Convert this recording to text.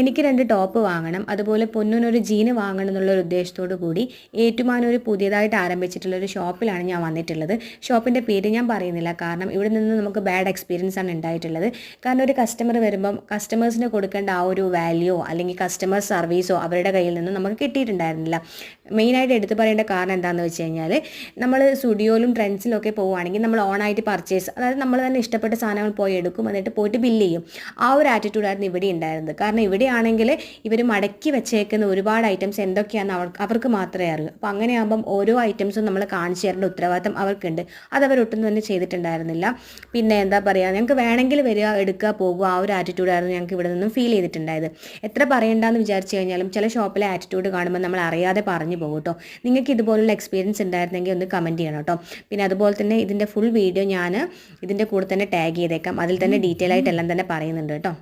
എനിക്ക് 2 ടോപ്പ് വാങ്ങണം, അതുപോലെ പൊന്നൂനൊരു ജീന് വാങ്ങണം എന്നുള്ളൊരു ഉദ്ദേശത്തോടു കൂടി ഏറ്റുമാനൂർ പുതിയതായിട്ട് ആരംഭിച്ചിട്ടുള്ള ഒരു ഷോപ്പിലാണ് ഞാൻ വന്നിട്ടുള്ളത്. ഷോപ്പിൻ്റെ പേര് ഞാൻ പറയുന്നില്ല, കാരണം ഇവിടെ നിന്ന് നമുക്ക് ബാഡ് എക്സ്പീരിയൻസ് ആണ് ഉണ്ടായിട്ടുള്ളത്. കാരണം ഒരു കസ്റ്റമർ വരുമ്പം കസ്റ്റമേഴ്സിന് കൊടുക്കേണ്ട ആ ഒരു വാല്യൂ അല്ലെങ്കിൽ കസ്റ്റമർ സർവീസോ അവരുടെ കയ്യിൽ നിന്ന് നമുക്ക് കിട്ടിയിട്ടുണ്ടായിരുന്നില്ല. മെയിനായിട്ട് എടുത്തു പറയേണ്ട കാരണം എന്താണെന്ന് വെച്ച് കഴിഞ്ഞാൽ, നമ്മൾ സ്റ്റുഡിയോയിലും ട്രെൻഡ്സിലും ഒക്കെ പോവുകയാണെങ്കിൽ നമ്മൾ ഓണായിട്ട് പർച്ചേസ്, അതായത് നമ്മൾ തന്നെ ഇഷ്ടപ്പെട്ട സാധനങ്ങൾ പോയി എടുക്കും, എന്നിട്ട് പോയിട്ട് ബില്ല് ചെയ്യും. ആ ഒരു ആറ്റിറ്റ്യൂഡായിരുന്നു ഇവിടെ ഉണ്ടായിരുന്നത്. കാരണം ഇവിടെയാണെങ്കിൽ ഇവർ മടക്കി വെച്ചേക്കുന്ന ഒരുപാട് ഐറ്റംസ് എന്തൊക്കെയാണെന്ന് അവർക്ക് മാത്രമേ അറിയൂ. അപ്പോൾ അങ്ങനെയാകുമ്പം ഓരോ ഐറ്റംസും നമ്മൾ കാണിച്ചു തരേണ്ട ഉത്തരവാദിത്തം അവർക്കുണ്ട്. അത് അവരൊട്ടും തന്നെ ചെയ്തിട്ടുണ്ടായിരുന്നില്ല. പിന്നെ എന്താ പറയുക, ഞങ്ങൾക്ക് വേണമെങ്കിൽ വരിക, എടുക്കുക, പോകുക, ആ ഒരു ആറ്റിറ്റ്യൂഡായിരുന്നു ഞങ്ങൾക്ക് ഇവിടെ നിന്നും ഫീൽ ചെയ്തിട്ടുണ്ടായത്. എത്ര പറയണ്ടെന്ന് വിചാരിച്ചു കഴിഞ്ഞാലും ചില ഷോപ്പിലെ ആറ്റിറ്റ്യൂഡ് കാണുമ്പോൾ നമ്മൾ അറിയാതെ പറഞ്ഞു പോകും കേട്ടോ. നിങ്ങൾക്ക് ഇതുപോലുള്ള എക്സ്പീരിയൻസ് ഉണ്ടായിരുന്നെങ്കിൽ ഒന്ന് കമൻറ്റ് ചെയ്യണം കേട്ടോ. പിന്നെ അതുപോലെ തന്നെ ഇതിൻ്റെ ഫുൾ വീഡിയോ ഞാൻ ഇതിൻ്റെ കൂടെ തന്നെ ടാഗ് ചെയ്തേക്കാം. അതിൽ തന്നെ ഡീറ്റെയിൽ ആയിട്ട് എല്ലാം തന്നെ പറയുന്നുണ്ട് കേട്ടോ.